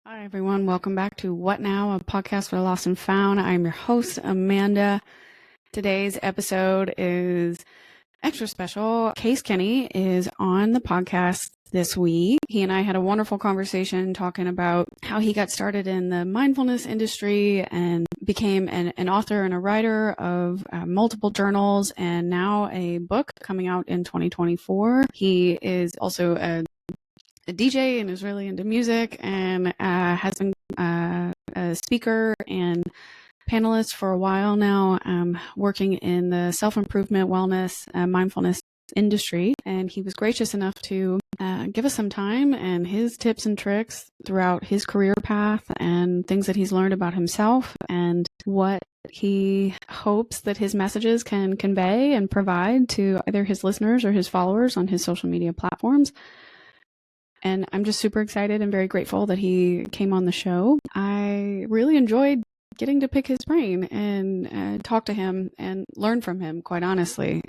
Hi, everyone. Welcome back to What Now, a podcast for the lost and found. I'm your host, Amanda. Today's episode is extra special. Case Kenny is on the podcast this week. He and I had a wonderful conversation talking about how he got started in the mindfulness industry and became an author and a writer of multiple journals and now a book coming out in 2024. He is also a DJ and is really into music and has been a speaker and panelist for a while now, working in the self-improvement, wellness, mindfulness industry. And he was gracious enough to give us some time and his tips and tricks throughout his career path and things that he's learned about himself and what he hopes that his messages can convey and provide to either his listeners or his followers on his social media platforms. And I'm just super excited and very grateful that he came on the show. I really enjoyed getting to pick his brain and talk to him and learn from him, quite honestly,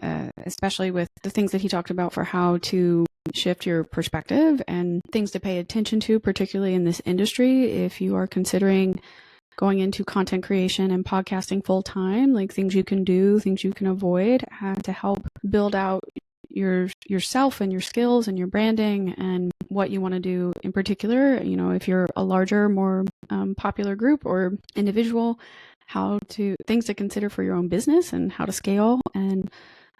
especially with the things that he talked about for how to shift your perspective and things to pay attention to, particularly in this industry. If you are considering going into content creation and podcasting full time, like things you can do, things you can avoid to help build out yourself and your skills and your branding and what you want to do in particular. You know, if you're a larger, more popular group or individual, things to consider for your own business and how to scale, and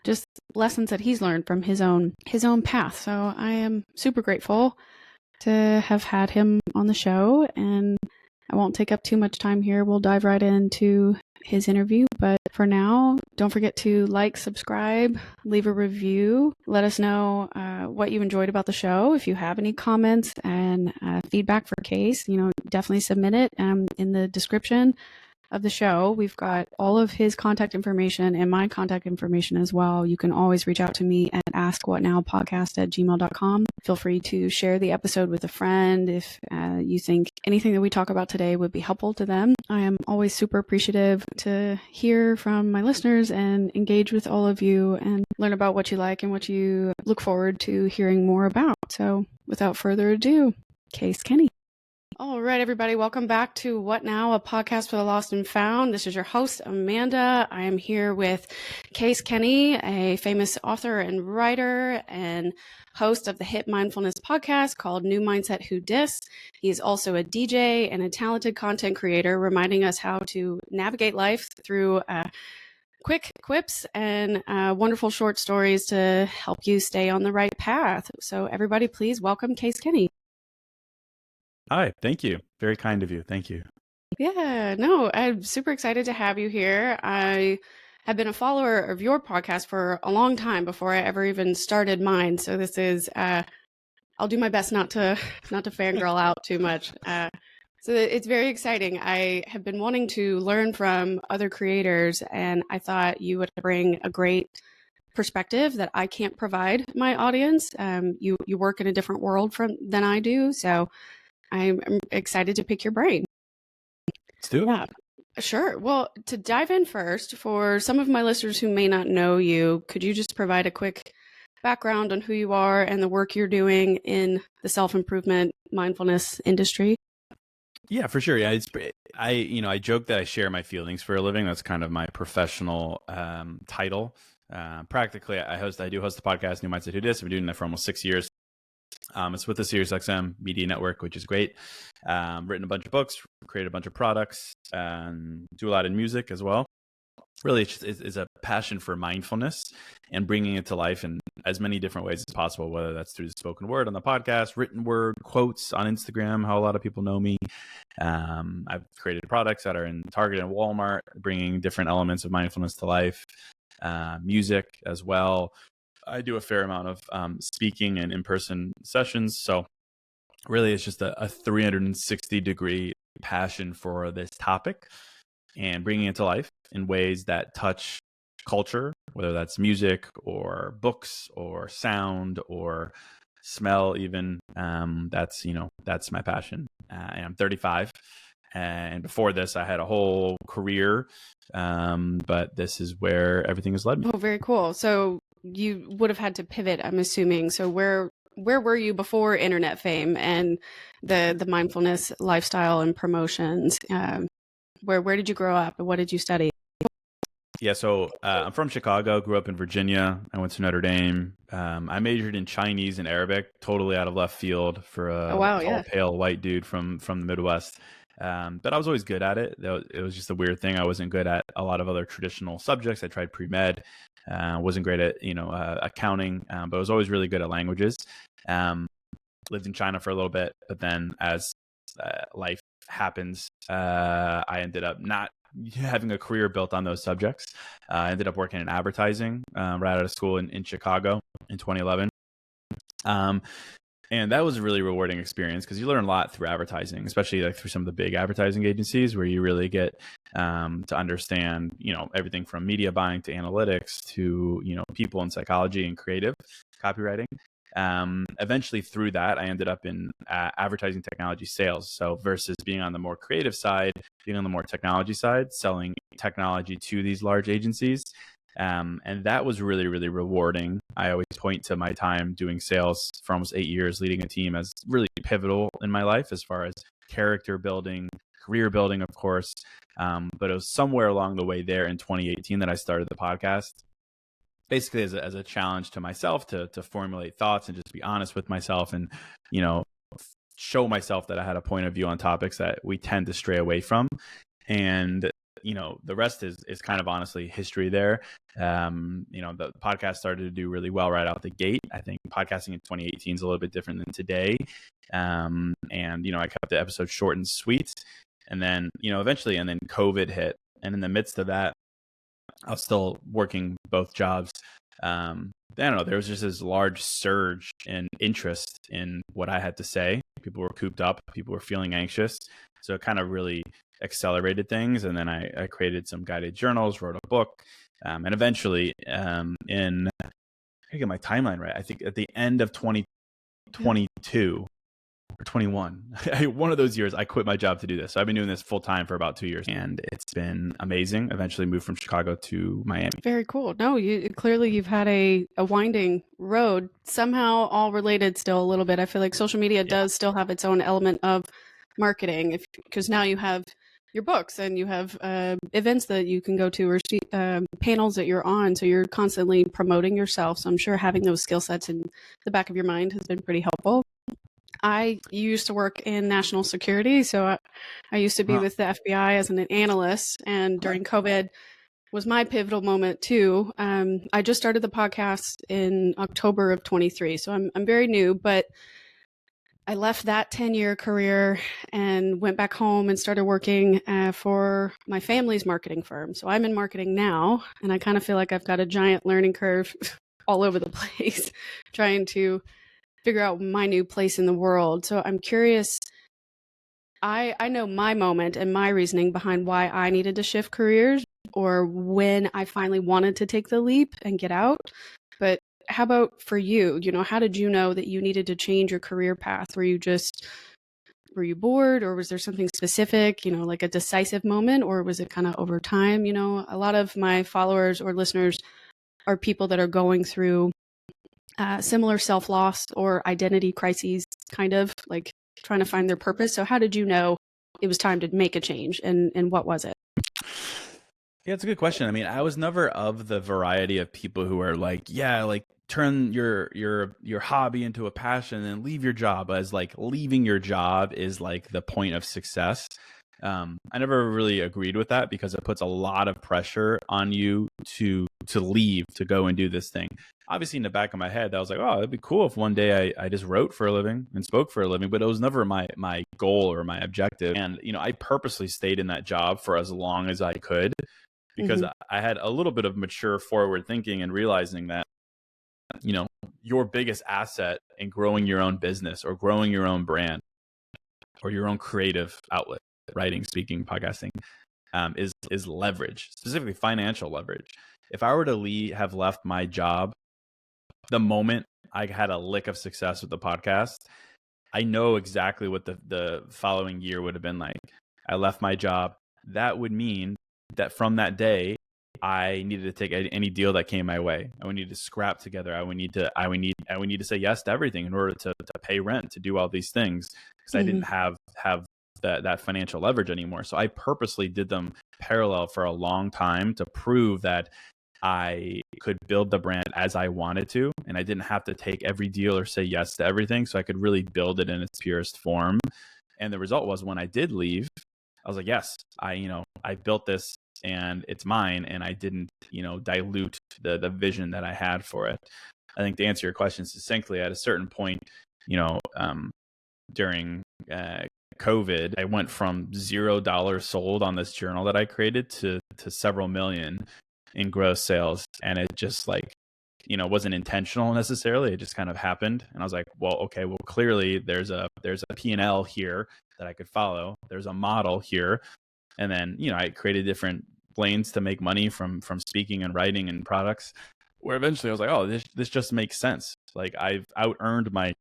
just lessons that he's learned from his own path. So I am super grateful to have had him on the show, and I won't take up too much time here. We'll dive right into his interview. But for now, don't forget to like, subscribe, leave a review. Let us know what you enjoyed about the show. If you have any comments and feedback for Case, definitely submit it in the description of the show. We've got all of his contact information and my contact information as well. You can always reach out to me at askwhatnowpodcast@gmail.com. Feel free to share the episode with a friend if you think anything that we talk about today would be helpful to them. I am always super appreciative to hear from my listeners and engage with all of you and learn about what you like and what you look forward to hearing more about. So without further ado, Case Kenny. All right, everybody. Welcome back to What Now, a podcast for the lost and found. This is your host, Amanda. I am here with Case Kenny, a famous author and writer and host of the hit mindfulness podcast called New Mindset Who Dis. He's also a DJ and a talented content creator, reminding us how to navigate life through quick quips and wonderful short stories to help you stay on the right path. So everybody, please welcome Case Kenny. Hi, thank you. Very kind of you. Thank you. Yeah, no, I'm super excited to have you here. I have been a follower of your podcast for a long time before I ever even started mine. So this is, I'll do my best not to fangirl out too much. So it's very exciting. I have been wanting to learn from other creators, and I thought you would bring a great perspective that I can't provide my audience. You work in a different world than I do, so I'm excited to pick your brain. Let's do it. Yeah, sure. Well, to dive in first, for some of my listeners who may not know you, could you just provide a quick background on who you are and the work you're doing in the self-improvement mindfulness industry? Yeah, for sure. Yeah, I joke that I share my feelings for a living. That's kind of my professional title. Practically, I do host the podcast New Mindset Who Dis. I've been doing that for almost 6 years. It's with the SiriusXM media network, which is great. Written a bunch of books, created a bunch of products, and do a lot in music as well. Really, it's a passion for mindfulness and bringing it to life in as many different ways as possible, whether that's through the spoken word on the podcast, written word, quotes on Instagram, how a lot of people know me. I've created products that are in Target and Walmart, bringing different elements of mindfulness to life, music as well. I do a fair amount of speaking and in-person sessions. So really, it's just a 360-degree passion for this topic and bringing it to life in ways that touch culture, whether that's music or books or sound or smell even. That's my passion. And I'm 35. And before this, I had a whole career, but this is where everything has led me. Oh, very cool. So you would have had to pivot, I'm assuming. So where where were you before internet fame and the mindfulness lifestyle and promotions? Where did you grow up and what did you study? Yeah, so I'm from Chicago, grew up in Virginia. I went to Notre Dame. I majored in Chinese and Arabic, totally out of left field for Oh, a wow. tall, Yeah. pale white dude from the Midwest. But I was always good at it. It was just a weird thing. I wasn't good at a lot of other traditional subjects. I tried pre-med, wasn't great at accounting, but I was always really good at languages. Lived in China for a little bit, but then as life happens, I ended up not having a career built on those subjects. I ended up working in advertising right out of school in Chicago in 2011. And that was a really rewarding experience because you learn a lot through advertising, especially like through some of the big advertising agencies where you really get to understand, everything from media buying to analytics to, people and psychology and creative copywriting. Eventually through that, I ended up in advertising technology sales. So versus being on the more creative side, being on the more technology side, selling technology to these large agencies. And that was really, really rewarding. I always point to my time doing sales for almost 8 years, leading a team as really pivotal in my life as far as character building, career building, of course. But it was somewhere along the way there in 2018 that I started the podcast, basically as a challenge to myself to formulate thoughts and just be honest with myself and, show myself that I had a point of view on topics that we tend to stray away from. And the rest is kind of honestly history there. The podcast started to do really well right out the gate. I think podcasting in 2018 is a little bit different than today. And I kept the episode short and sweet. And then, eventually, and then COVID hit. And in the midst of that, I was still working both jobs. I don't know, there was just this large surge in interest in what I had to say. People were cooped up, people were feeling anxious. So it kind of really accelerated things. And then I created some guided journals, wrote a book, and eventually in, I get my timeline right, I think at the end of 2022 or 21, one of those years, I quit my job to do this. So I've been doing this full time for about 2 years and it's been amazing. Eventually moved from Chicago to Miami. Very cool. No, clearly you've had a winding road, somehow all related still a little bit. I feel like social media does still have its own element of marketing because now you have your books and you have events that you can go to or panels that you're on. So you're constantly promoting yourself. So I'm sure having those skill sets in the back of your mind has been pretty helpful. I used to work in national security. So I used to be with the FBI as an analyst. And during COVID was my pivotal moment too. I just started the podcast in October of 23. So I'm very new, but I left that 10-year career and went back home and started working for my family's marketing firm. So I'm in marketing now, and I kind of feel like I've got a giant learning curve all over the place trying to figure out my new place in the world. So I'm curious. I know my moment and my reasoning behind why I needed to shift careers or when I finally wanted to take the leap and get out. But how about for you? How did you know that you needed to change your career path? Were you bored, or was there something specific, like a decisive moment, or was it kind of over time? A lot of my followers or listeners are people that are going through similar self-loss or identity crises, kind of like trying to find their purpose. So how did you know it was time to make a change, and what was it? Yeah, it's a good question. I mean, I was never of the variety of people who are like, turn your hobby into a passion and leave your job, as like leaving your job is like the point of success. I never really agreed with that because it puts a lot of pressure on you to leave, to go and do this thing. Obviously in the back of my head, I was like, oh, it'd be cool if one day I just wrote for a living and spoke for a living, but it was never my goal or my objective. And, I purposely stayed in that job for as long as I could because I had a little bit of mature forward thinking and realizing that, your biggest asset in growing your own business or growing your own brand or your own creative outlet, writing, speaking, podcasting, is leverage, specifically financial leverage. If I were to have left my job the moment I had a lick of success with the podcast, I know exactly what the following year would have been like. I left my job. That would mean that from that day, I needed to take any deal that came my way. I would need to scrap together. I would need to say yes to everything in order to pay rent, to do all these things, because I didn't have that financial leverage anymore. So I purposely did them parallel for a long time to prove that I could build the brand as I wanted to, and I didn't have to take every deal or say yes to everything. So I could really build it in its purest form. And the result was, when I did leave, I was like, yes, I built this and it's mine, and I didn't, dilute the vision that I had for it. I think, to answer your question succinctly, at a certain point, during COVID, I went from $0 sold on this journal that I created to several million in gross sales. And it just wasn't intentional necessarily. It just kind of happened. And I was like, well, okay, well, clearly there's a P&L here that I could follow. There's a model here. And then, I created different lanes to make money from speaking and writing and products, where eventually I was like, oh, this just makes sense. Like, I've out earned my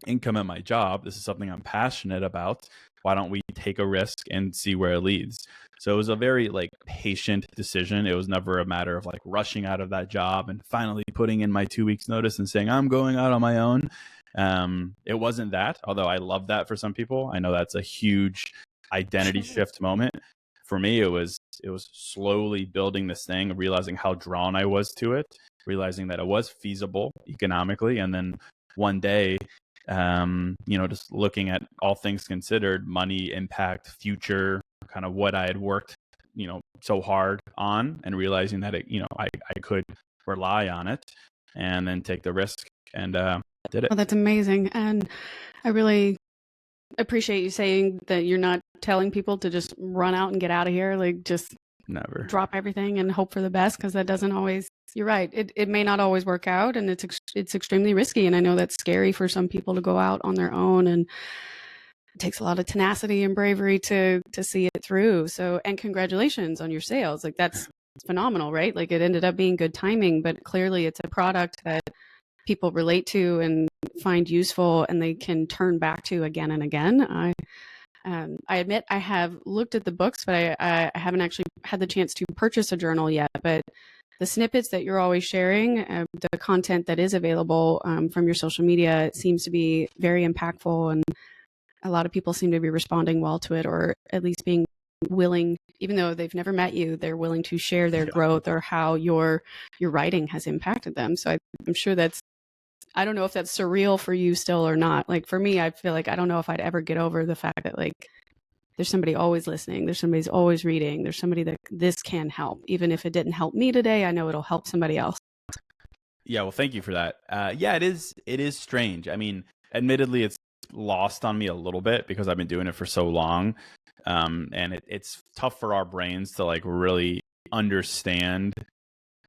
income at my job. This is something I'm passionate about. Why don't we take a risk and see where it leads? So it was a very patient decision. It was never a matter of rushing out of that job and finally putting in my 2 weeks notice and saying I'm going out on my own. It wasn't that, although I love that for some people. I know that's a huge identity shift moment. For me, it was slowly building this thing, realizing how drawn I was to it, realizing that it was feasible economically. And then one day, just looking at all things considered, money, impact, future, kind of what I had worked, so hard on, and realizing that I could rely on it and then take the risk, and did it. Oh, that's amazing. And I really appreciate you saying that you're not telling people to just run out and get out of here. Just never drop everything and hope for the best, because that doesn't always, you're right. It may not always work out, and it's extremely risky. And I know that's scary for some people to go out on their own, and it takes a lot of tenacity and bravery to see it through. So, and congratulations on your sales. That's phenomenal, right? It ended up being good timing, but clearly it's a product that people relate to and find useful, and they can turn back to again and again. I admit I have looked at the books, but I haven't actually had the chance to purchase a journal yet. But the snippets that you're always sharing, the content that is available from your social media, seems to be very impactful, and a lot of people seem to be responding well to it, or at least being willing, even though they've never met you, they're willing to share their growth or how your writing has impacted them. So I'm sure I don't know if that's surreal for you still or not. For me, I feel I don't know if I'd ever get over the fact that there's somebody always listening. There's somebody's always reading. There's somebody that this can help. Even if it didn't help me today, I know it'll help somebody else. Yeah. Well, thank you for that. Yeah, it is strange. I mean, admittedly, it's lost on me a little bit because I've been doing it for so long. And it's tough for our brains to really understand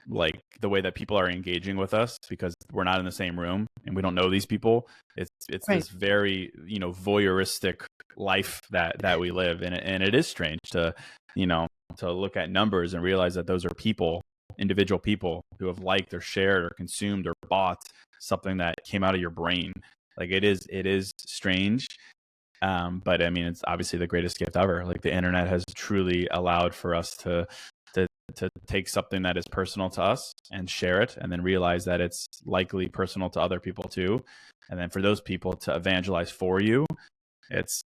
the way that people are engaging with us, because we're not in the same room and we don't know these people. It's right. This very voyeuristic life that we live, and it is strange to look at numbers and realize that those are people, individual people, who have liked or shared or consumed or bought something that came out of your brain. It is strange. But I mean, it's obviously the greatest gift ever. The internet has truly allowed for us to take something that is personal to us and share it, and then realize that it's likely personal to other people too. And then for those people to evangelize for you, it's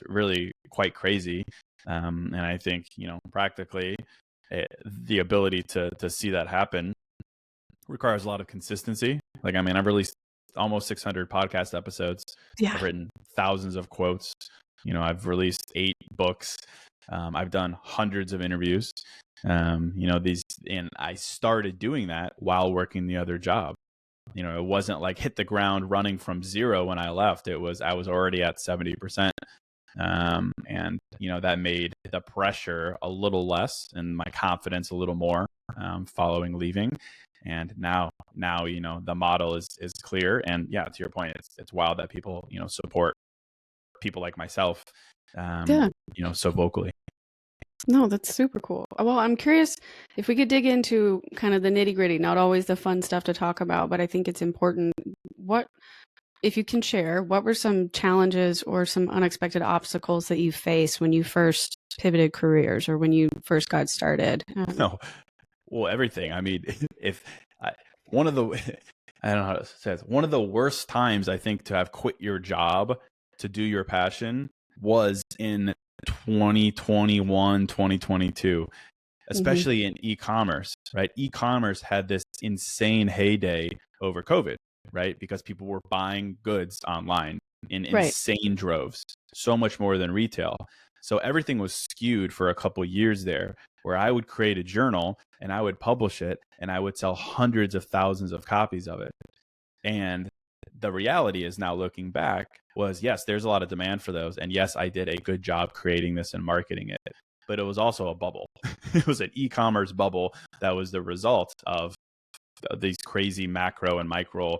really quite crazy. And I think, practically the ability to see that happen requires a lot of consistency. I mean, I've released almost 600 podcast episodes. Yeah. I've written thousands of quotes. I've released 8 books. I've done hundreds of interviews. And I started doing that while working the other job. It wasn't hit the ground running from zero when I left. I was already at 70%. And that made the pressure a little less and my confidence a little more following leaving. And now the model is clear. And yeah, to your point, it's wild that people support people like myself so vocally. No, that's super cool. Well, I'm curious if we could dig into kind of the nitty gritty, not always the fun stuff to talk about, but I think it's important. What, if you can share, what were some challenges or some unexpected obstacles that you faced when you first pivoted careers or when you first got started? No. Well, everything. I mean, if I, one of the, I don't know how to say it, one of the worst times I think to have quit your job to do your passion was in 2021, 2022, Mm-hmm. especially in e-commerce, right? E-commerce had this insane heyday over COVID, right? Because people were buying goods online in Right. insane droves, so much more than retail. So everything was skewed for a couple years there, where I would create a journal and I would publish it and I would sell hundreds of thousands of copies of it. And the reality is now looking back was, yes, there's a lot of demand for those. And yes, I did a good job creating this and marketing it, but it was also a bubble. It was an e-commerce bubble that was the result of these crazy macro and micro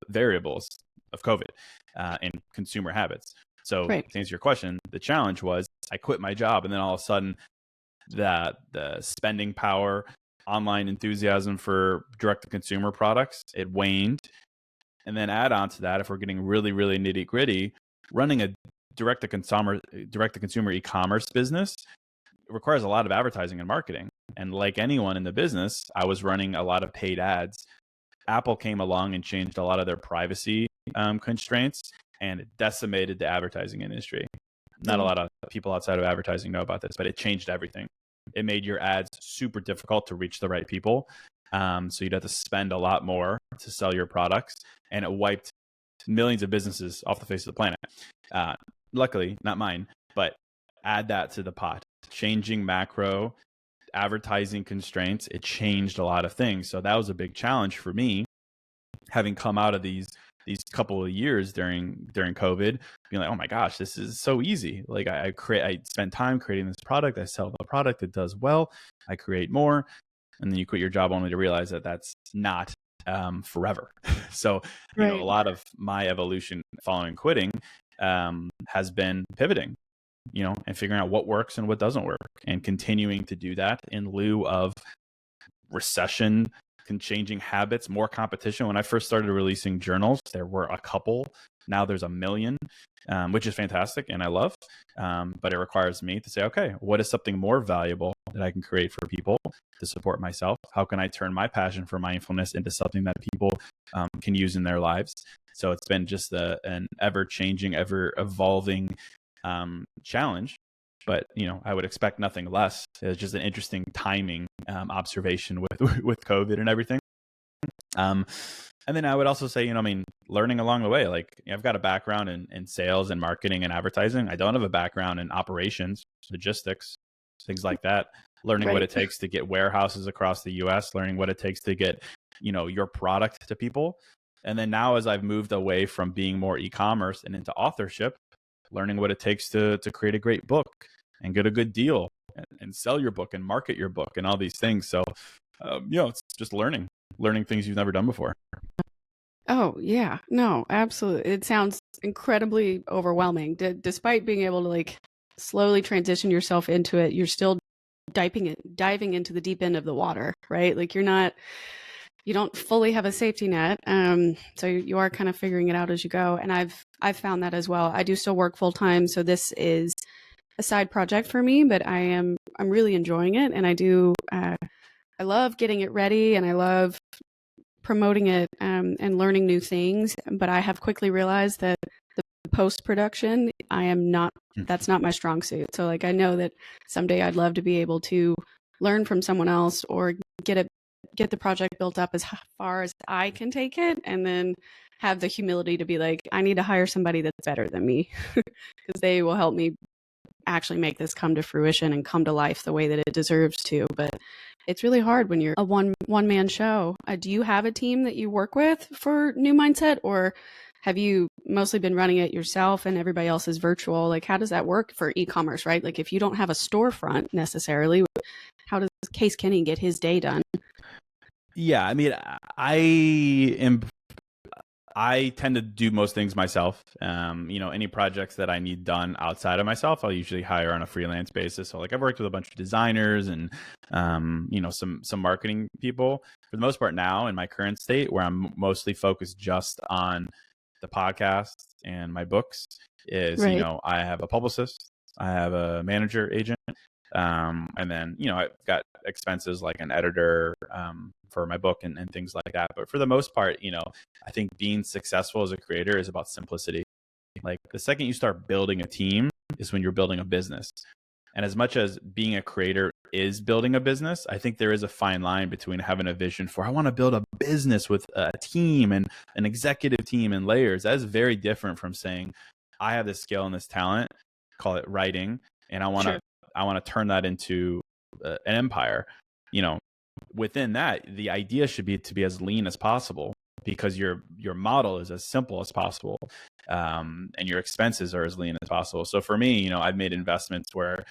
variables of COVID and consumer habits. So Right. to answer your question, the challenge was I quit my job, and then all of a sudden the spending power, online enthusiasm for direct to consumer products, it waned. And then add on to that, if we're getting really, really nitty gritty, running a direct to consumer e-commerce business requires a lot of advertising and marketing. And like anyone in the business, I was running a lot of paid ads. Apple came along and changed a lot of their privacy constraints, and it decimated the advertising industry. Not a Oh, lot of people outside of advertising know about this, but it changed everything. It made your ads super difficult to reach the right people. So you'd have to spend a lot more to sell your products, and it wiped millions of businesses off the face of the planet. Luckily, not mine, but add that to the pot. Changing macro advertising constraints, it changed a lot of things. So that was a big challenge for me, having come out of these couple of years during COVID, being like, oh my gosh, this is so easy. Like I spend time creating this product, I sell the product, it does well, I create more, and then you quit your job only to realize that that's not forever. So a right. lot of my evolution following quitting has been pivoting, and figuring out what works and what doesn't work, and continuing to do that in lieu of recession, changing habits, more competition. When I first started releasing journals, there were a couple. Now there's a million, which is fantastic and I love. But it requires me to say, okay, what is something more valuable that I can create for people to support myself? How can I turn my passion for mindfulness into something that people can use in their lives? So it's been just an ever-changing, ever-evolving challenge. But I would expect nothing less. It's just an interesting timing observation with COVID and everything. And then I would also say, learning along the way. Like, I've got a background in sales and marketing and advertising. I don't have a background in operations, logistics, things like that. Learning what Right. it takes to get warehouses across the U.S., learning what it takes to get, your product to people. And then now, as I've moved away from being more e-commerce and into authorship, learning what it takes to create a great book and get a good deal and sell your book and market your book and all these things. So, it's just learning things you've never done before. Oh, yeah. No, absolutely. It sounds incredibly overwhelming. Despite being able to like slowly transition yourself into it, you're still diving into the deep end of the water, right? Like you don't fully have a safety net. So you are kind of figuring it out as you go. And I've found that as well. I do still work full time, so this is a side project for me, but I'm really enjoying it, and I love getting it ready, and I love promoting it and learning new things. But I have quickly realized that the post production, that's not my strong suit. So like I know that someday I'd love to be able to learn from someone else or get the project built up as far as I can take it, and then have the humility to be like, I need to hire somebody that's better than me because they will help me actually make this come to fruition and come to life the way that it deserves to. But it's really hard when you're a one man show. Do you have a team that you work with for New Mindset, or have you mostly been running it yourself and everybody else is virtual? Like, how does that work for e-commerce, right? Like, if you don't have a storefront necessarily, how does Case Kenny get his day done? Yeah, I mean, I tend to do most things myself. Any projects that I need done outside of myself, I'll usually hire on a freelance basis. So like I've worked with a bunch of designers and, some marketing people. For the most part now in my current state, where I'm mostly focused just on the podcast and my books, is, Right. I have a publicist, I have a manager agent, And then, I've got expenses like an editor for my book and things like that. But for the most part, I think being successful as a creator is about simplicity. Like the second you start building a team is when you're building a business. And as much as being a creator is building a business, I think there is a fine line between having a vision for, I want to build a business with a team and an executive team and layers. That is very different from saying, I have this skill and this talent, call it writing, and I want to turn that into an empire. Within that, the idea should be to be as lean as possible, because your model is as simple as possible, and your expenses are as lean as possible. So for me, I've made investments where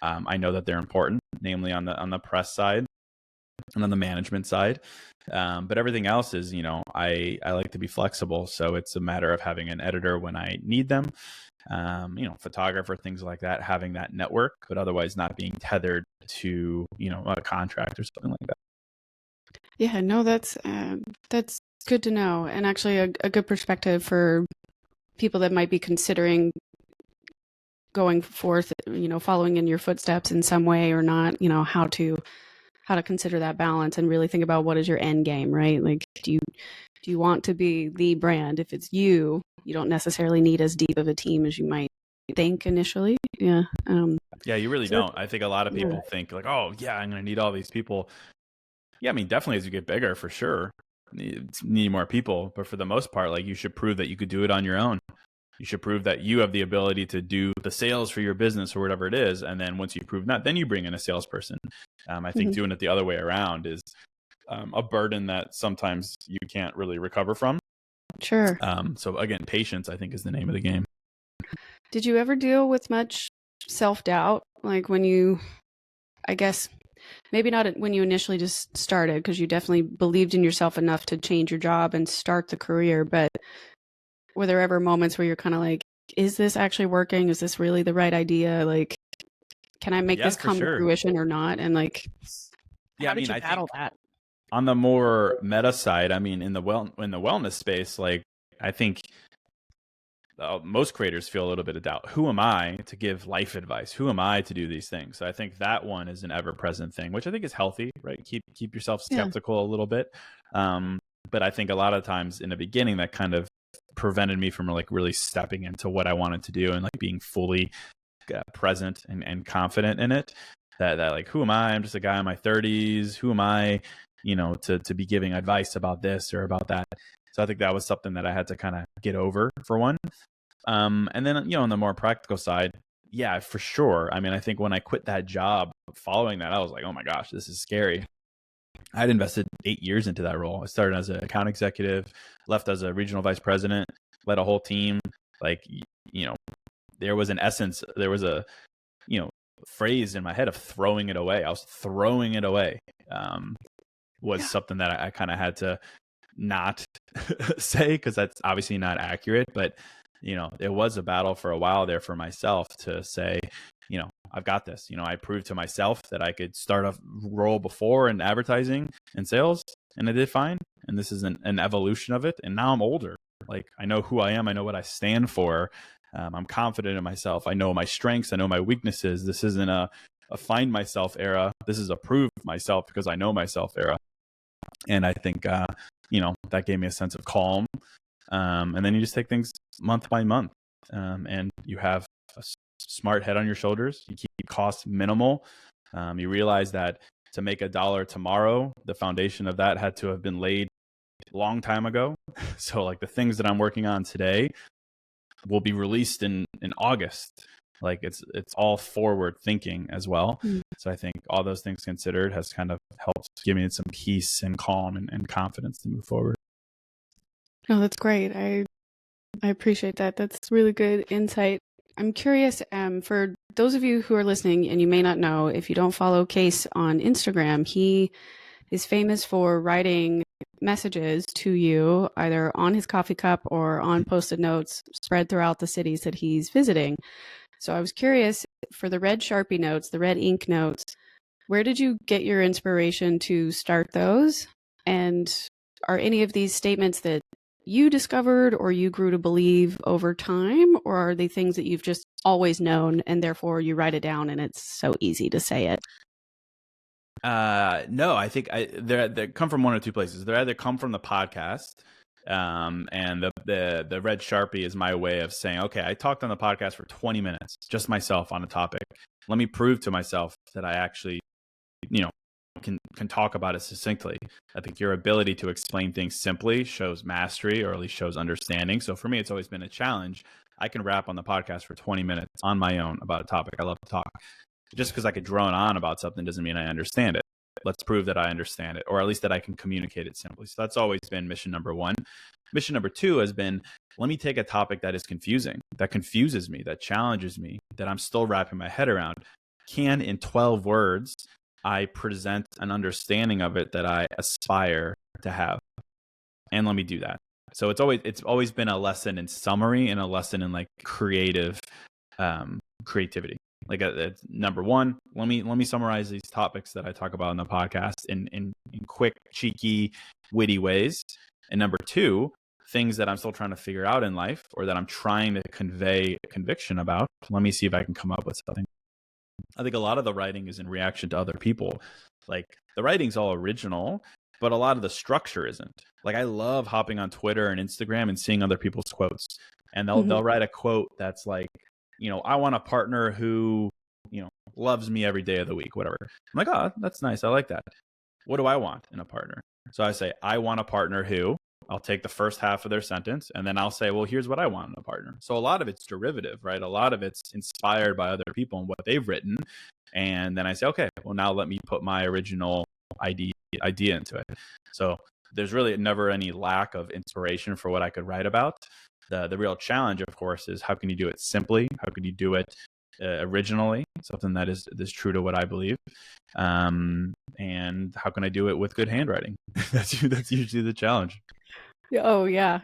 I know that they're important, namely on the press side and on the management side. But everything else is, I like to be flexible. So it's a matter of having an editor when I need them, photographer, things like that, having that network, but otherwise not being tethered to, a contract or something like that. Yeah, no, that's good to know. And actually a good perspective for people that might be considering going forth, following in your footsteps in some way or not, how to consider that balance and really think about what is your end game, right? Like, do you want to be the brand? If it's you don't necessarily need as deep of a team as you might think initially. Yeah. Yeah, you really don't. I think a lot of people think like, oh yeah, I'm going to need all these people. Yeah, I mean, definitely as you get bigger, for sure, need more people. But for the most part, like, you should prove that you could do it on your own. You should prove that you have the ability to do the sales for your business or whatever it is. And then once you prove that, then you bring in a salesperson. I think doing it the other way around is a burden that sometimes you can't really recover from. Sure. So again, patience, I think, is the name of the game. Did you ever deal with much self-doubt? Like when you, I guess, maybe not when you initially just started, because you definitely believed in yourself enough to change your job and start the career, but were there ever moments where you're kind of like, is this actually working? Is this really the right idea? Like, can I make this come to fruition or not? And like, how did you battle that? On the more meta side, I mean, in the wellness space, like, I think most creators feel a little bit of doubt. Who am I to give life advice? Who am I to do these things? So I think that one is an ever-present thing, which I think is healthy, right? Keep yourself skeptical a little bit. But I think a lot of times in the beginning, that kind of prevented me from like really stepping into what I wanted to do and like being fully present and confident in it. That like, who am I? I'm just a guy in my 30s. Who am I, to be giving advice about this or about that? So I think that was something that I had to kind of get over, for one. And then, on the more practical side, yeah, for sure. I mean, I think when I quit that job following that, I was like, oh my gosh, this is scary. I'd invested 8 years into that role. I started as an account executive, left as a regional vice president, led a whole team. Like, there was a phrase in my head of throwing it away. I was throwing it away. Something that I kind of had to not say, because that's obviously not accurate. But, it was a battle for a while there for myself to say, I've got this. I proved to myself that I could start a role before in advertising and sales, and I did fine. And this is an evolution of it. And now I'm older. Like, I know who I am. I know what I stand for. I'm confident in myself. I know my strengths. I know my weaknesses. This isn't a find myself era. This is a prove myself because I know myself era. And I think, that gave me a sense of calm. And then you just take things month by month, and you have a smart head on your shoulders. You keep costs minimal. You realize that to make $1 tomorrow, the foundation of that had to have been laid a long time ago. So like the things that I'm working on today will be released in August. Like it's all forward thinking as well. So I think all those things considered has kind of helped give me some peace and calm and confidence to move forward. Oh, that's great. I appreciate that. That's really good insight. I'm curious, for those of you who are listening and you may not know, if you don't follow Case on Instagram, he is famous for writing messages to you either on his coffee cup or on Post-it notes spread throughout the cities that he's visiting. So I was curious, for the red Sharpie notes, the red ink notes, where did you get your inspiration to start those? And are any of these statements that you discovered or you grew to believe over time, or are they things that you've just always known and therefore you write it down and it's so easy to say it? No, I think they come from one or two places. They either come from the podcast, and the red Sharpie is my way of saying, okay, I talked on the podcast for 20 minutes, just myself on a topic. Let me prove to myself that I actually, can talk about it succinctly. I think your ability to explain things simply shows mastery, or at least shows understanding. So for me, it's always been a challenge. I can rap on the podcast for 20 minutes on my own about a topic. I love to talk. Just because I could drone on about something doesn't mean I understand it. Let's prove that I understand it, or at least that I can communicate it simply. So that's always been mission number one. Mission number two has been, let me take a topic that is confusing, that confuses me, that challenges me, that I'm still wrapping my head around. Can, in 12 words, I present an understanding of it that I aspire to have? And let me do that. So it's always been a lesson in summary and a lesson in like creativity. Like number one, let me summarize these topics that I talk about in the podcast in quick, cheeky, witty ways. And number two, things that I'm still trying to figure out in life, or that I'm trying to convey conviction about. Let me see if I can come up with something. I think a lot of the writing is in reaction to other people. Like the writing's all original, but a lot of the structure isn't. Like I love hopping on Twitter and Instagram and seeing other people's quotes, and they'll write a quote that's like, I want a partner who, loves me every day of the week, whatever. I'm like, oh, that's nice. I like that. What do I want in a partner? So I say, I want a partner who, I'll take the first half of their sentence, and then I'll say, well, here's what I want in a partner. So a lot of it's derivative, right? A lot of it's inspired by other people and what they've written. And then I say, okay, well, now let me put my original idea into it. So there's really never any lack of inspiration for what I could write about. The real challenge, of course, is how can you do it simply? How can you do it originally? Something that is true to what I believe. And how can I do it with good handwriting? That's usually the challenge. Oh yeah.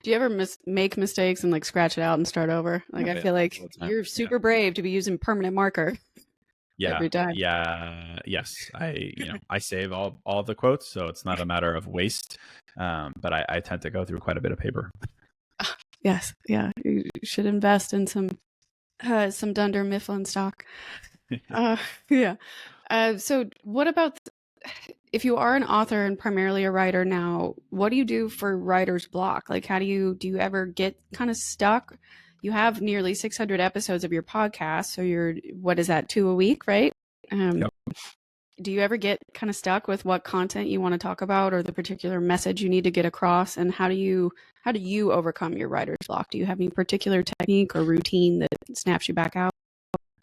Do you ever make mistakes and like scratch it out and start over? Like I feel like you're super brave to be using permanent marker. Every time. Yes. I save all the quotes, so it's not a matter of waste. But I tend to go through quite a bit of paper. Yes. Yeah. You should invest in some Dunder Mifflin stock. Yeah. So what about if you are an author and primarily a writer now, what do you do for writer's block? Like, do you ever get kind of stuck? You have nearly 600 episodes of your podcast. So what is that, 2 a week, right? Yep. Do you ever get kind of stuck with what content you want to talk about or the particular message you need to get across? And how do you overcome your writer's block? Do you have any particular technique or routine that snaps you back out?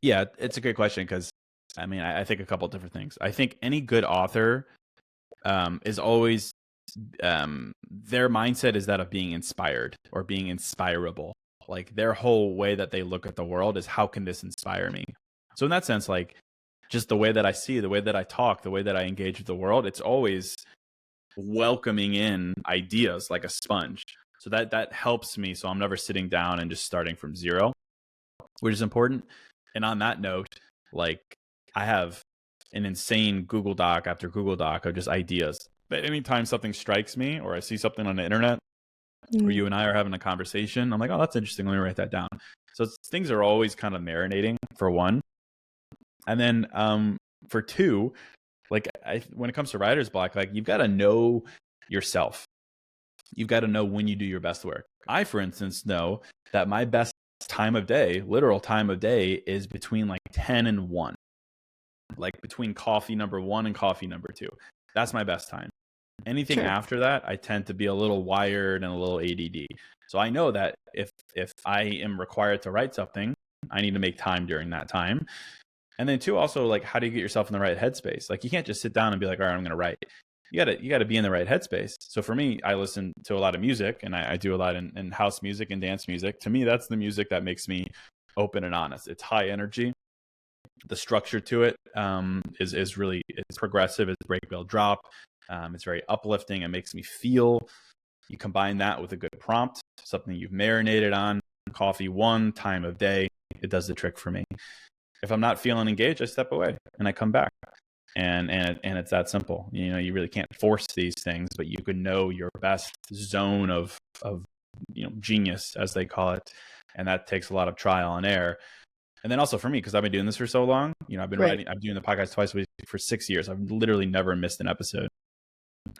Yeah, it's a great question because, I think a couple of different things. I think any good author is always, their mindset is that of being inspired or being inspirable. Like their whole way that they look at the world is, how can this inspire me? So in that sense, like just the way that I see, the way that I talk, the way that I engage with the world, it's always welcoming in ideas like a sponge. So that helps me. So I'm never sitting down and just starting from zero, which is important. And on that note, like I have an insane Google Doc after Google Doc of just ideas. But anytime something strikes me, or I see something on the internet, or you and I are having a conversation, I'm like, oh, that's interesting. Let me write that down. So things are always kind of marinating, for one. And then for two, like when it comes to writer's block, like you've got to know yourself. You've got to know when you do your best work. I, for instance, know that my best time of day, literal time of day, is between like 10 and 1. Like between coffee number 1 and coffee number 2. That's my best time. Anything after that, I tend to be a little wired and a little ADD. So I know that if I am required to write something, I need to make time during that time. And then two, also, like, how do you get yourself in the right headspace? Like, you can't just sit down and be like, all right, I'm going to write. You gotta be in the right headspace. So for me, I listen to a lot of music, and I do a lot in house music and dance music. To me, that's the music that makes me open and honest. It's high energy. The structure to it is really, it's progressive. It's break, build, drop. It's very uplifting. It makes me feel. You combine that with a good prompt, something you've marinated on, coffee, one time of day, it does the trick for me. If I'm not feeling engaged, I step away and I come back. and it's that simple. You really can't force these things, but you can know your best zone of genius, as they call it, and that takes a lot of trial and error. And then also for me, because I've been doing this for so long, I've been writing, I'm doing the podcast twice a week for 6 years. I've literally never missed an episode.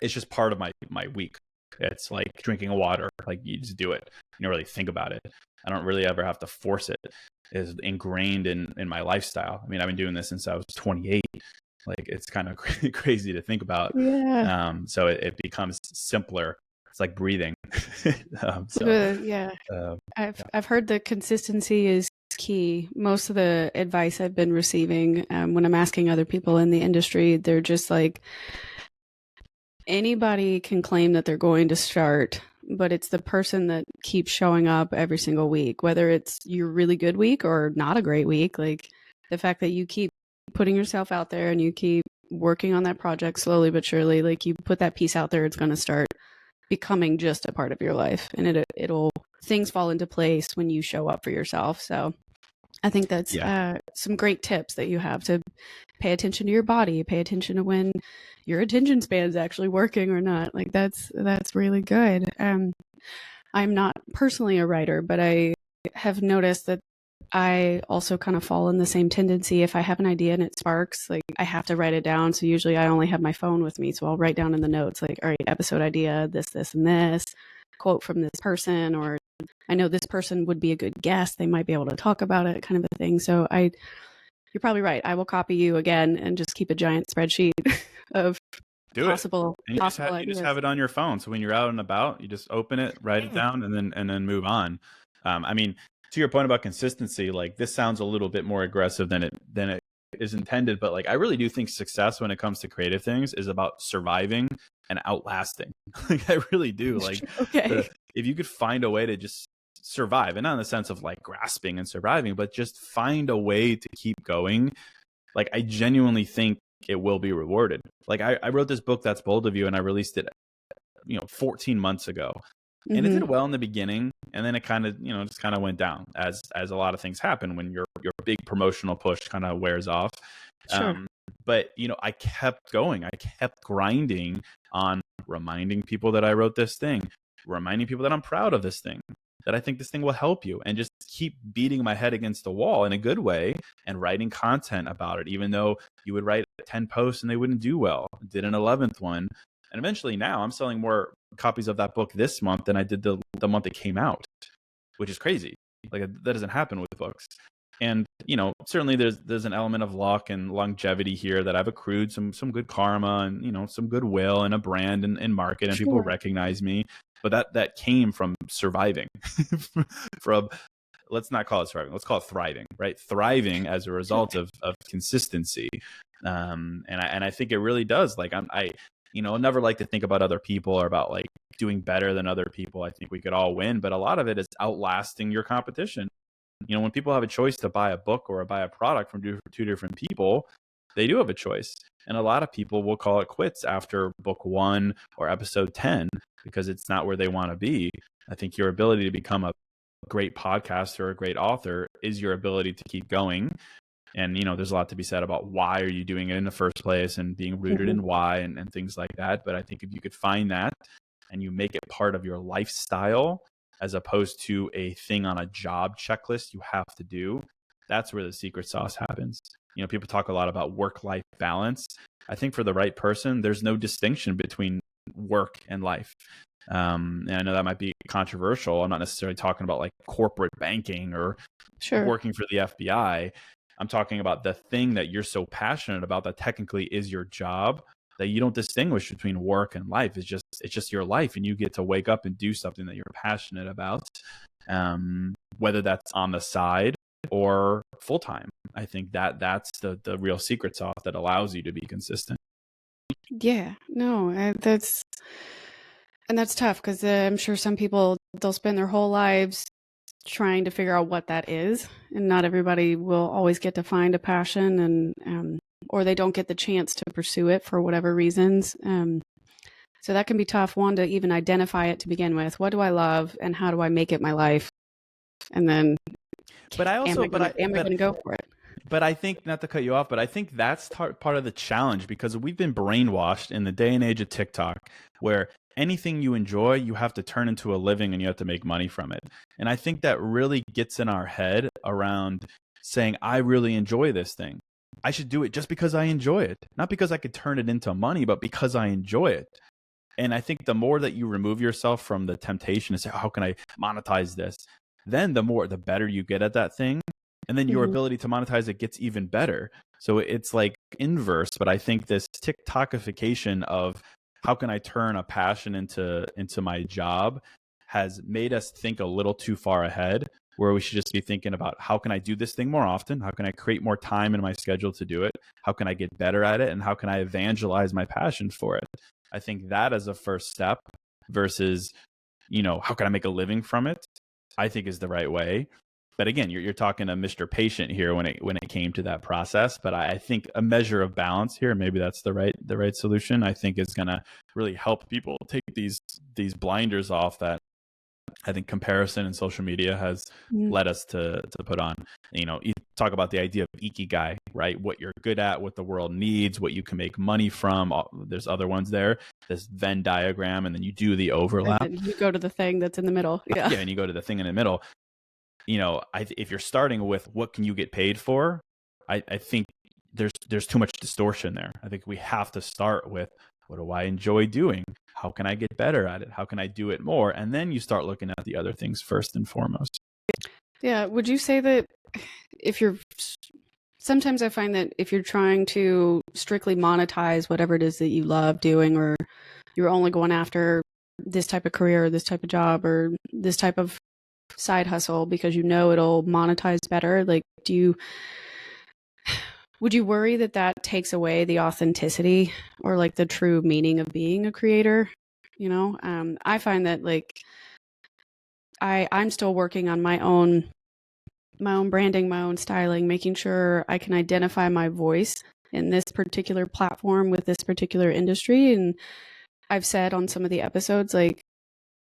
It's just part of my week. It's like drinking water. Like, you just do it. You don't really think about it. I don't really ever have to force it. It's ingrained in my lifestyle. I mean, I've been doing this since I was 28. Like, it's kind of crazy to think about. Yeah. So it becomes simpler. It's like breathing. I've heard that consistency is key. Most of the advice I've been receiving, when I'm asking other people in the industry, they're just like, anybody can claim that they're going to start, but it's the person that keeps showing up every single week, whether it's your really good week or not a great week. Like, the fact that you keep putting yourself out there and you keep working on that project slowly but surely, like, you put that piece out there, it's going to start becoming just a part of your life, and it'll things fall into place when you show up for yourself. So I think that's some great tips that you have to pay attention to your body, pay attention to when your attention span is actually working or not. Like, that's really good. I'm not personally a writer, but I have noticed that I also kind of fall in the same tendency. If I have an idea and it sparks, like, I have to write it down. So usually I only have my phone with me. So I'll write down in the notes, like, all right, episode idea, this, and this, quote from this person, or I know this person would be a good guest. They might be able to talk about it, kind of a thing. So you're probably right. I will copy you again and just keep a giant spreadsheet of possible ideas. You just have it on your phone. So when you're out and about, you just open it, write it down, and then move on. I mean, to your point about consistency, like, this sounds a little bit more aggressive than it is intended, but like, I really do think success when it comes to creative things is about surviving and outlasting. Like, I really do. Like, if you could find a way to just survive, and not in the sense of like grasping and surviving, but just find a way to keep going, like, I genuinely think it will be rewarded. Like, I wrote this book, That's Bold of You, and I released it 14 months ago. And it did well in the beginning, and then it kind of, just kind of went down, as a lot of things happen when your big promotional push kind of wears off. Sure. But I kept going. I kept grinding on reminding people that I wrote this thing, reminding people that I'm proud of this thing, that I think this thing will help you, and just keep beating my head against the wall in a good way and writing content about it, even though you would write 10 posts and they wouldn't do well. I did an 11th one. And eventually now I'm selling more copies of that book this month than I did the month it came out, which is crazy. Like, that doesn't happen with books. And, certainly there's an element of luck and longevity here that I've accrued some good karma and, some goodwill and a brand and market, and people recognize me. But that came from surviving, from, let's not call it surviving, let's call it thriving, right? Thriving as a result of consistency. And I think it really does. Like, I never like to think about other people or about like doing better than other people. I think we could all win, but a lot of it is outlasting your competition. When people have a choice to buy a book or buy a product from two different people, they do have a choice. And a lot of people will call it quits after book 1 or episode 10 because it's not where they want to be. I think your ability to become a great podcaster or a great author is your ability to keep going. And, there's a lot to be said about why are you doing it in the first place and being rooted in why and things like that. But I think if you could find that and you make it part of your lifestyle as opposed to a thing on a job checklist you have to do, that's where the secret sauce happens. People talk a lot about work-life balance. I think for the right person, there's no distinction between work and life. And I know that might be controversial. I'm not necessarily talking about like corporate banking or working for the FBI. I'm talking about the thing that you're so passionate about that technically is your job, that you don't distinguish between work and life. It's just your life, and you get to wake up and do something that you're passionate about, whether that's on the side or full time. I think that's the real secret sauce that allows you to be consistent. Yeah, no, that's tough because I'm sure some people, they'll spend their whole lives trying to figure out what that is, and not everybody will always get to find a passion, and or they don't get the chance to pursue it for whatever reasons. So that can be tough, one, to even identify it to begin with. What do I love, and how do I make it my life? And then, but I also, am I going to go for it? But I think, not to cut you off, but I think that's part of the challenge, because we've been brainwashed in the day and age of TikTok, where anything you enjoy, you have to turn into a living and you have to make money from it. And I think that really gets in our head around saying, I really enjoy this thing. I should do it just because I enjoy it, not because I could turn it into money, but because I enjoy it. And I think the more that you remove yourself from the temptation to say, how can I monetize this? Then the better you get at that thing. And then your ability to monetize it gets even better. So it's like inverse, but I think this TikTokification of how can I turn a passion into my job has made us think a little too far ahead, where we should just be thinking about how can I do this thing more often? How can I create more time in my schedule to do it? How can I get better at it? And how can I evangelize my passion for it? I think that as a first step versus, how can I make a living from it? I think is the right way. But again, you're talking to Mr. Patient here when it came to that process. But I think a measure of balance here, maybe that's the right solution, I think is going to really help people take these blinders off that I think comparison in social media has led us to put on. You talk about the idea of ikigai, right? What you're good at, what the world needs, what you can make money from. There's other ones there, this Venn diagram, and then you do the overlap. And you go to the thing that's in the middle. Yeah, and you go to the thing in the middle. If you're starting with what can you get paid for, I think there's too much distortion there. I think we have to start with, what do I enjoy doing? How can I get better at it? How can I do it more? And then you start looking at the other things first and foremost. Yeah. Would you say that sometimes I find that if you're trying to strictly monetize whatever it is that you love doing, or you're only going after this type of career, or this type of job, or this type of side hustle because it'll monetize better, like would you worry that takes away the authenticity or like the true meaning of being a creator? I find that like I'm still working on my own branding, my own styling, making sure I can identify my voice in this particular platform with this particular industry. And I've said on some of the episodes, like,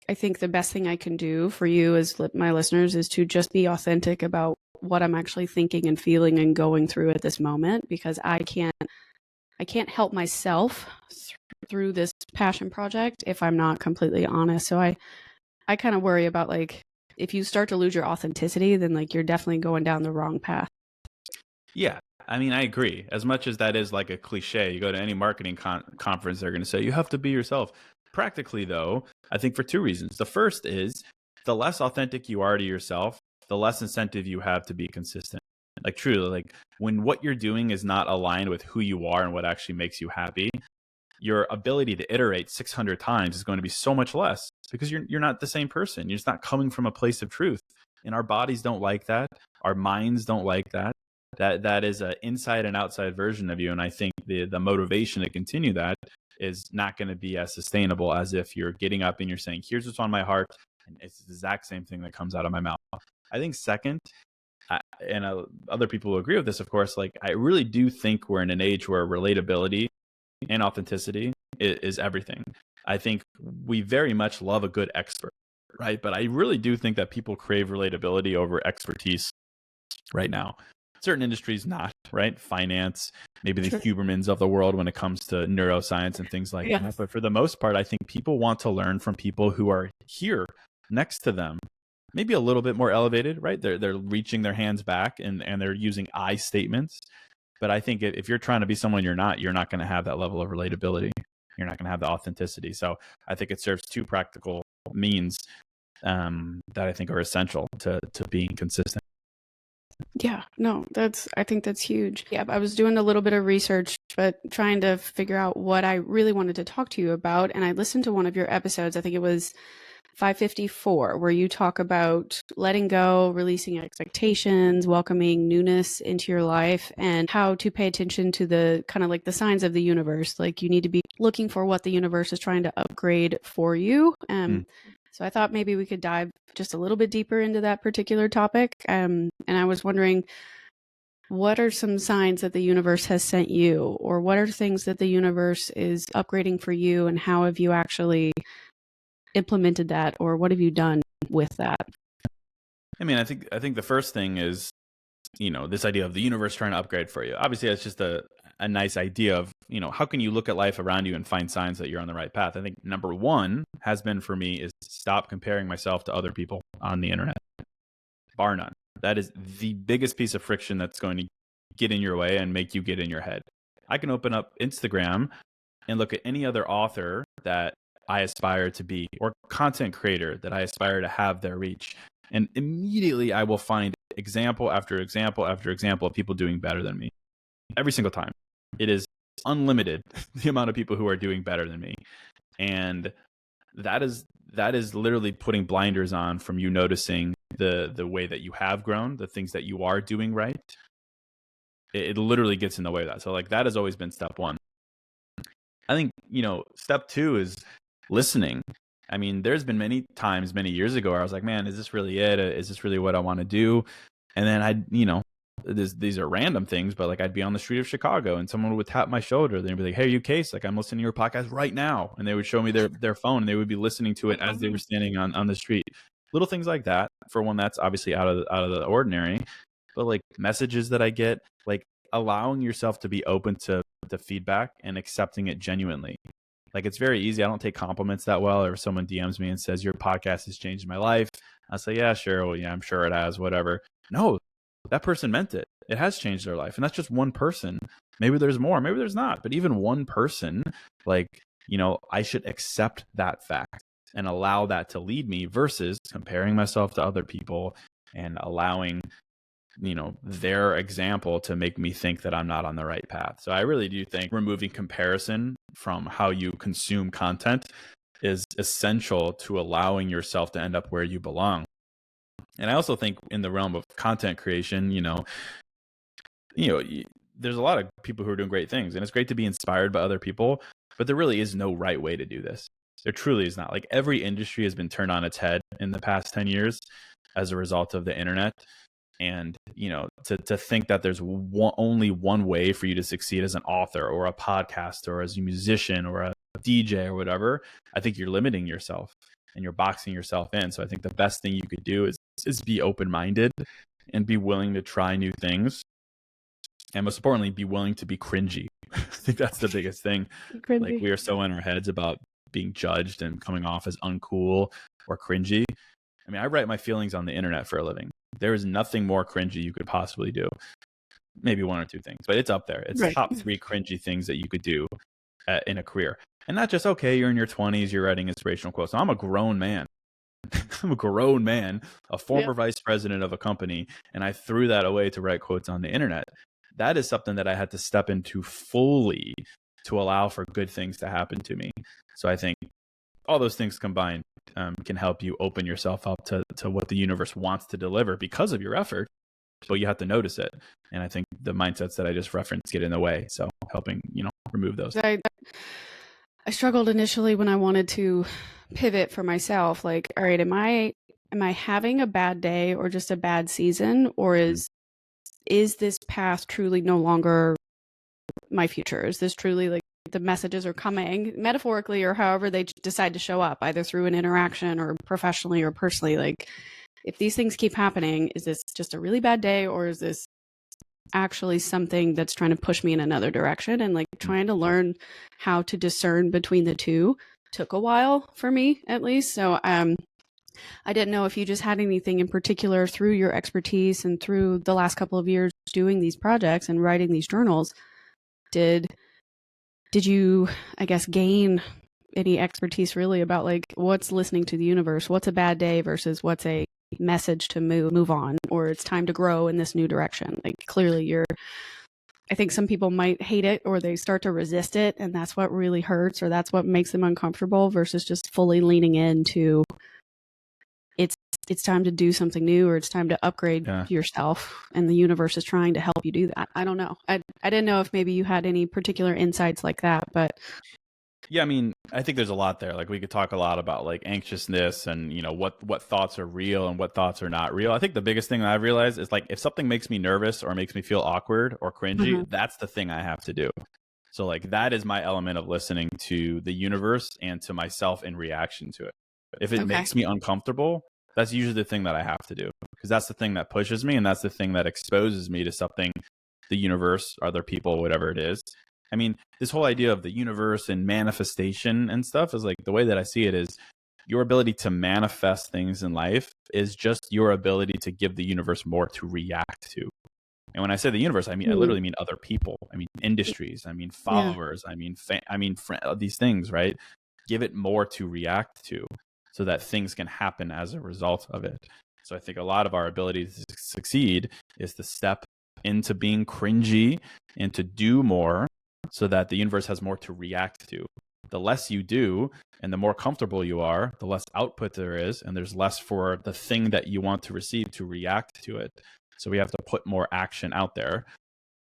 I think the best thing I can do for you as my listeners is to just be authentic about what I'm actually thinking and feeling and going through at this moment, because I can't help myself through this passion project if I'm not completely honest. So I kind of worry about, like, if you start to lose your authenticity, then like you're definitely going down the wrong path. Yeah. I mean, I agree. As much as that is like a cliche, you go to any marketing conference, they're going to say you have to be yourself. Practically, though, I think for two reasons. The first is the less authentic you are to yourself, the less incentive you have to be consistent. Like, truly, like when what you're doing is not aligned with who you are and what actually makes you happy, your ability to iterate 600 times is going to be so much less, because you're not the same person. You're just not coming from a place of truth. And our bodies don't like that. Our minds don't like that. That is an inside and outside version of you. And I think the motivation to continue that is not going to be as sustainable as if you're getting up and you're saying, here's what's on my heart, and it's the exact same thing that comes out of my mouth. I think second, and other people will agree with this, of course, like I really do think we're in an age where relatability and authenticity is everything. I think we very much love a good expert, right? But I really do think that people crave relatability over expertise right now. Certain industries not, right? Finance, maybe the Hubermans of the world when it comes to neuroscience and things like that. But for the most part, I think people want to learn from people who are here next to them, maybe a little bit more elevated, right? They're reaching their hands back and they're using I statements. But I think if you're trying to be someone you're not going to have that level of relatability. You're not going to have the authenticity. So I think it serves two practical means that I think are essential to being consistent. Yeah, no, I think that's huge. Yeah, I was doing a little bit of research, but trying to figure out what I really wanted to talk to you about. And I listened to one of your episodes, I think it was 554, where you talk about letting go, releasing expectations, welcoming newness into your life, and how to pay attention to the kind of like the signs of the universe. Like you need to be looking for what the universe is trying to upgrade for you. So I thought maybe we could dive just a little bit deeper into that particular topic. And I was wondering, what are some signs that the universe has sent you, or what are things that the universe is upgrading for you, and how have you actually implemented that, or what have you done with that? I mean, I think the first thing is this idea of the universe trying to upgrade for you. Obviously, that's just a nice idea of, how can you look at life around you and find signs that you're on the right path? I think number one has been for me is stop comparing myself to other people on the internet, bar none. That is the biggest piece of friction that's going to get in your way and make you get in your head. I can open up Instagram and look at any other author that I aspire to be or content creator that I aspire to have their reach. And immediately I will find example after example after example of people doing better than me. Every single time. It is unlimited, the amount of people who are doing better than me. And that is literally putting blinders on from you noticing the way that you have grown, the things that you are doing right. It literally gets in the way of that. So like that has always been step one. I think, step two is listening. I mean, there's been many times, many years ago, where I was like, man, is this really it? Is this really what I want to do? And then these are random things, but like I'd be on the street of Chicago and someone would tap my shoulder. They'd be like, hey, you Case, like I'm listening to your podcast right now. And they would show me their phone and they would be listening to it as they were standing on the street. Little things like that. For one, that's obviously out of the ordinary, but like messages that I get, like allowing yourself to be open to the feedback and accepting it genuinely. Like it's very easy. I don't take compliments that well. Or if someone DMs me and says your podcast has changed my life, I'll say, yeah, sure. Well, yeah, I'm sure it has, whatever. No, that person meant it. It has changed their life. And that's just one person. Maybe there's more, maybe there's not, but even one person, like, I should accept that fact and allow that to lead me versus comparing myself to other people and allowing, their example to make me think that I'm not on the right path. So I really do think removing comparison from how you consume content is essential to allowing yourself to end up where you belong. And I also think in the realm of content creation, there's a lot of people who are doing great things, and it's great to be inspired by other people, but there really is no right way to do this. There truly is not. Like every industry has been turned on its head in the past 10 years as a result of the internet. And, to think that there's only one way for you to succeed as an author or a podcaster or as a musician or a DJ or whatever, I think you're limiting yourself and you're boxing yourself in. So I think the best thing you could do is be open-minded and be willing to try new things. And most importantly, be willing to be cringy. I think that's the biggest thing. Cringy. Like we are so in our heads about being judged and coming off as uncool or cringy. I mean, I write my feelings on the internet for a living. There is nothing more cringy you could possibly do. Maybe one or two things, but it's up there. It's right. Top 3 cringy things that you could do in a career. And not just, okay, you're in your 20s, you're writing inspirational quotes. No, I'm a grown man. I'm a grown man, a former vice president of a company, and I threw that away to write quotes on the internet. That is something that I had to step into fully to allow for good things to happen to me. So I think all those things combined can help you open yourself up to what the universe wants to deliver because of your effort, but you have to notice it. And I think the mindsets that I just referenced get in the way. So helping, remove those. I struggled initially when I wanted to pivot for myself. Like, all right, am I having a bad day or just a bad season, or is this path truly no longer my future? Is this truly like the messages are coming metaphorically or however they decide to show up, either through an interaction or professionally or personally? Like, if these things keep happening, is this just a really bad day, or is this actually something that's trying to push me in another direction? And like trying to learn how to discern between the two took a while for me, at least. So I didn't know if you just had anything in particular through your expertise and through the last couple of years doing these projects and writing these journals. Did you, I guess, gain any expertise really about like what's listening to the universe, what's a bad day versus what's a message to move on, or it's time to grow in this new direction? Like clearly I think some people might hate it or they start to resist it, and that's what really hurts or that's what makes them uncomfortable versus just fully leaning into it's time to do something new, or it's time to upgrade yourself, and the universe is trying to help you do that. I don't know. I didn't know if maybe you had any particular insights like that, but yeah, I mean, I think there's a lot there. Like we could talk a lot about like anxiousness and, what thoughts are real and what thoughts are not real. I think the biggest thing that I've realized is like if something makes me nervous or makes me feel awkward or cringy, that's the thing I have to do. So like that is my element of listening to the universe and to myself in reaction to it. If it makes me uncomfortable, That's usually the thing that I have to do, because that's the thing that pushes me, and that's the thing that exposes me to something, the universe, other people, whatever it is. I mean, this whole idea of the universe and manifestation and stuff is like, the way that I see it is, your ability to manifest things in life is just your ability to give the universe more to react to. And when I say the universe, I literally mean other people. I mean industries. I mean followers. I mean these things, right? Give it more to react to, so that things can happen as a result of it. So I think a lot of our ability to succeed is to step into being cringy and to do more, so that the universe has more to react to. The less you do and the more comfortable you are, the less output there is, and there's less for the thing that you want to receive to react to it. So we have to put more action out there.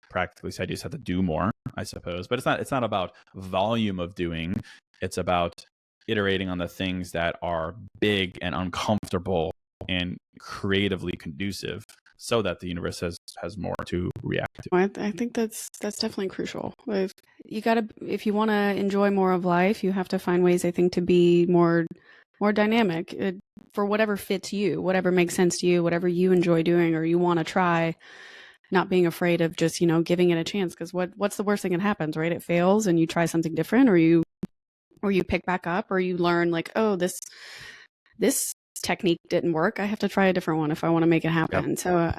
Practically, so I just have to do more, I suppose. But it's not about volume of doing. It's about iterating on the things that are big and uncomfortable and creatively conducive, so that the universe has more to react to. I think that's definitely crucial. If you want to enjoy more of life, you have to find ways, I think, to be more dynamic for whatever fits you, whatever makes sense to you, whatever you enjoy doing or you want to try. Not being afraid of just, giving it a chance, because what's the worst thing that happens, right? It fails and you try something different, or you pick back up, or you learn like, oh, this technique didn't work. I have to try a different one if I want to make it happen. Yep. So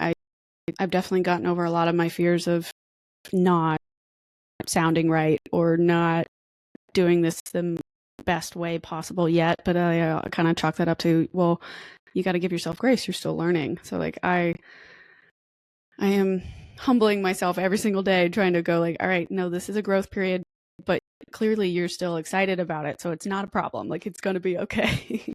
I've definitely gotten over a lot of my fears of not sounding right or not doing this the best way possible yet. But I kind of chalk that up to, well, you got to give yourself grace. You're still learning. So like I am humbling myself every single day, trying to go like, all right, no, this is a growth period, but clearly you're still excited about it. So it's not a problem. Like, it's going to be okay.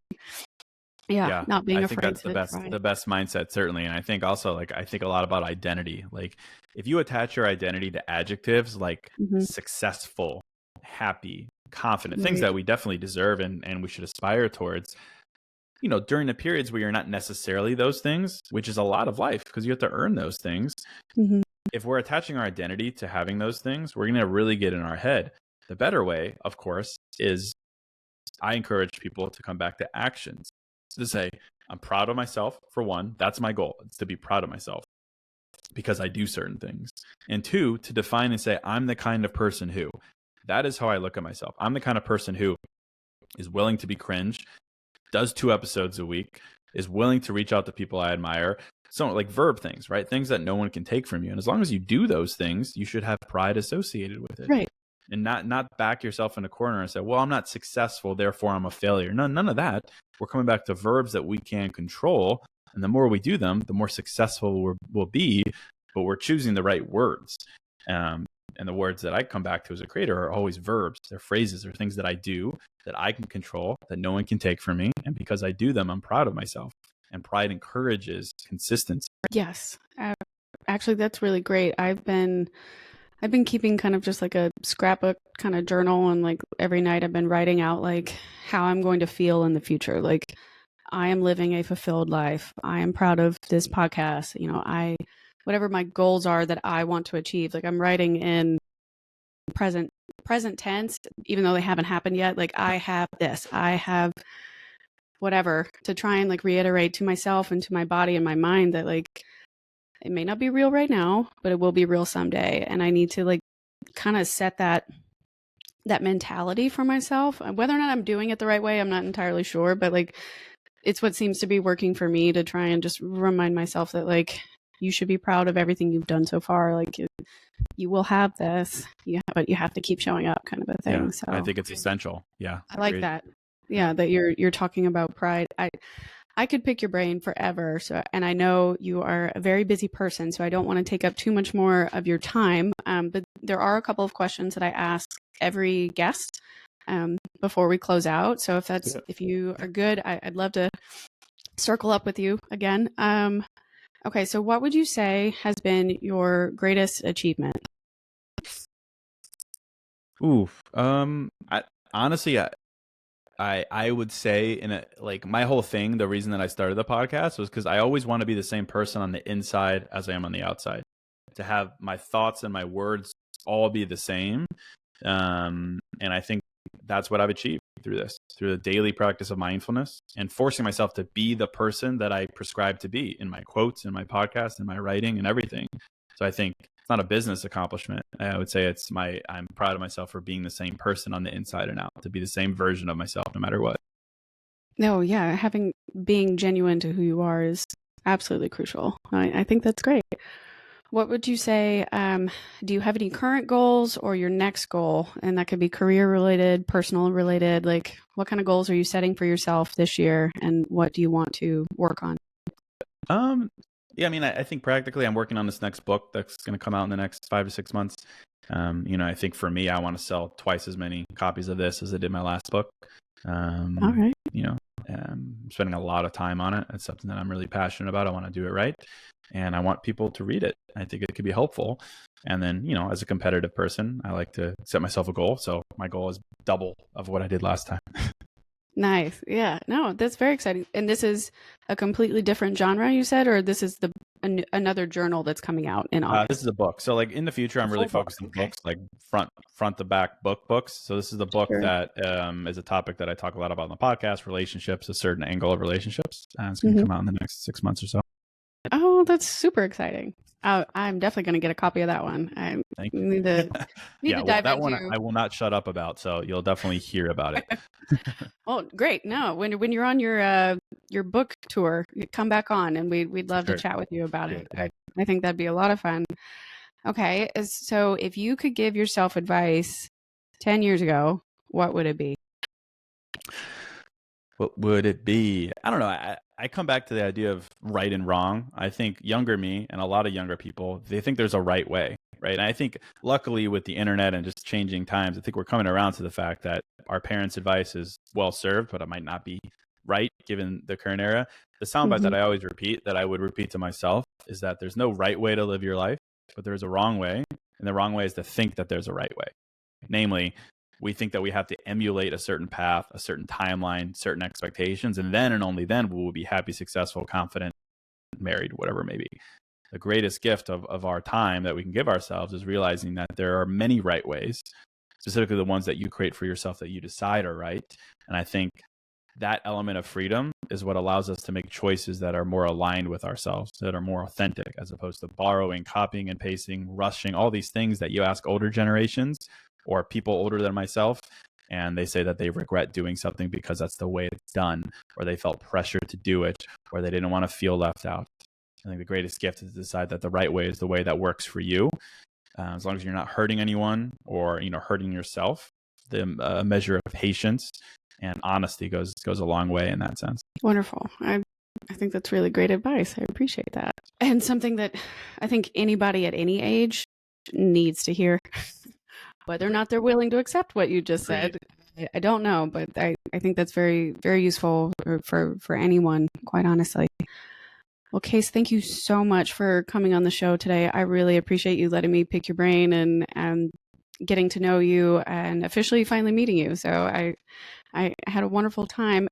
Yeah, not being afraid. I think that's the best mindset, certainly. And I think also, like, I think a lot about identity. Like, if you attach your identity to adjectives like successful, happy, confident, things that we definitely deserve and we should aspire towards, during the periods where you're not necessarily those things, which is a lot of life because you have to earn those things. If we're attaching our identity to having those things, we're going to really get in our head. The better way, of course, is I encourage people to come back to actions. To say, I'm proud of myself, for one. That's my goal. It's to be proud of myself because I do certain things. And two, to define and say, I'm the kind of person who. That is how I look at myself. I'm the kind of person who is willing to be cringe, does 2 episodes a week, is willing to reach out to people I admire. So like verb things, right? Things that no one can take from you. And as long as you do those things, you should have pride associated with it. Right. And not back yourself in a corner and say, well, I'm not successful, therefore I'm a failure. None of that. We're coming back to verbs that we can control. And the more we do them, the more successful we'll be, but we're choosing the right words. And the words that I come back to as a creator are always verbs. They're phrases. They're things that I do that I can control, that no one can take from me. And because I do them, I'm proud of myself. And pride encourages consistency. Yes. Actually, that's really great. I've been keeping kind of just like a scrapbook kind of journal, and like every night I've been writing out like how I'm going to feel in the future. Like, I am living a fulfilled life. I am proud of this podcast. Whatever my goals are that I want to achieve, like I'm writing in present tense, even though they haven't happened yet. Like, I have this, I have whatever, to try and like reiterate to myself and to my body and my mind that like, it may not be real right now, but it will be real someday. And I need to like kind of set that mentality for myself. Whether or not I'm doing it the right way, I'm not entirely sure, but like, it's what seems to be working for me, to try and just remind myself that like, you should be proud of everything you've done so far. Like, you will have this, but you have to keep showing up, kind of a thing. Yeah, so I think it's essential. Yeah. I like that. Yeah. That you're talking about pride. I could pick your brain forever. And I know you are a very busy person, so I don't want to take up too much more of your time. But there are a couple of questions that I ask every guest before we close out. So if you are good, I'd love to circle up with you again. Okay. So what would you say has been your greatest achievement? Honestly, I would say my whole thing, the reason that I started the podcast was because I always want to be the same person on the inside as I am on the outside, to have my thoughts and my words all be the same. And I think that's what I've achieved through this, through the daily practice of mindfulness and forcing myself to be the person that I prescribe to be in my quotes, in my podcast, in my writing and everything. So I think it's not a business accomplishment. I would say I'm proud of myself for being the same person on the inside and out, to be the same version of myself no matter what. No, yeah, being genuine to who you are is absolutely crucial. I think that's great. What would you say, do you have any current goals or your next goal? And that could be career related, personal related. Like, what kind of goals are you setting for yourself this year, and what do you want to work on? Yeah, I mean, I think practically I'm working on this next book that's going to come out in the next 5 to 6 months. I think for me, I want to sell twice as many copies of this as I did my last book. All right. I'm spending a lot of time on it. It's something that I'm really passionate about. I want to do it right, and I want people to read it. I think it could be helpful. And then, as a competitive person, I like to set myself a goal. So my goal is double of what I did last time. Nice. Yeah. No, that's very exciting. And this is a completely different genre, you said, or this is another journal that's coming out in August? This is a book. So like in the future, I'm really focused on books, like front to back books. So this is the book that is a topic that I talk a lot about on the podcast, relationships, a certain angle of relationships. It's going to come out in the next 6 months or so. Oh, that's super exciting. I'm definitely going to get a copy of that one. I need to dive that into. One I will not shut up about, so you'll definitely hear about it. Oh, great. No, when you're on your book tour, you come back on and we'd love to chat with you about it. I think that'd be a lot of fun. Okay, so if you could give yourself advice 10 years ago, what would it be? What would it be? I don't know. I come back to the idea of right and wrong. I think younger me and a lot of younger people, they think there's a right way, right? And I think luckily with the internet and just changing times, I think we're coming around to the fact that our parents' advice is well served, but it might not be right given the current era. The soundbite that I always repeat, that I would repeat to myself, is that there's no right way to live your life, but there's a wrong way. And the wrong way is to think that there's a right way. Namely, we think that we have to emulate a certain path, a certain timeline, certain expectations, and then and only then will we be happy, successful, confident, married, whatever it may be. The greatest gift of our time that we can give ourselves is realizing that there are many right ways, specifically the ones that you create for yourself that you decide are right. And I think that element of freedom is what allows us to make choices that are more aligned with ourselves, that are more authentic, as opposed to borrowing, copying and pasting, rushing, all these things that you ask older generations or people older than myself, and they say that they regret doing something because that's the way it's done, or they felt pressure to do it, or they didn't want to feel left out. I think the greatest gift is to decide that the right way is the way that works for you. As long as you're not hurting anyone or hurting yourself, the measure of patience and honesty goes a long way in that sense. Wonderful. I think that's really great advice. I appreciate that. And something that I think anybody at any age needs to hear. Whether or not they're willing to accept what you just said, I don't know, but I think that's very, very useful for anyone, quite honestly. Well, Case, thank you so much for coming on the show today. I really appreciate you letting me pick your brain and getting to know you and officially finally meeting you. So I had a wonderful time.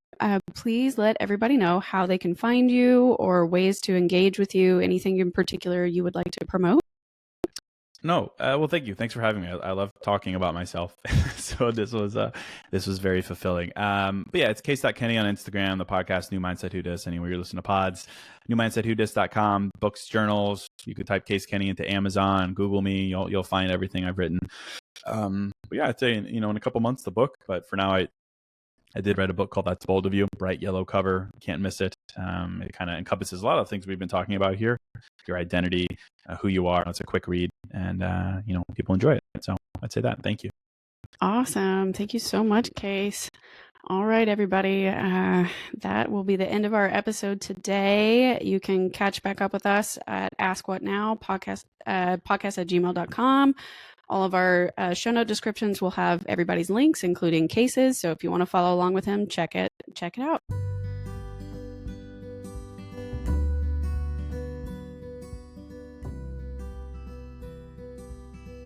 Please let everybody know how they can find you or ways to engage with you, anything in particular you would like to promote. No, well, thank you. Thanks for having me. I love talking about myself. So this was very fulfilling. But yeah, it's case.kenny on Instagram, the podcast New Mindset Who Dis, anywhere you listen to pods, newmindsetwhodis.com, books, journals. You could type Case Kenny into Amazon, Google me, you'll find everything I've written. But yeah, I'd say, in a couple months, the book, but for now, I did write a book called That's Bold of You, bright yellow cover. Can't miss it. It kind of encompasses a lot of things we've been talking about here. Your identity, who you are. It's a quick read and, people enjoy it. So I'd say that. Thank you. Awesome. Thank you so much, Case. All right, everybody. That will be the end of our episode today. You can catch back up with us at Ask What Now podcast at gmail.com. All of our show note descriptions will have everybody's links, including Case's. So if you want to follow along with him, check it out.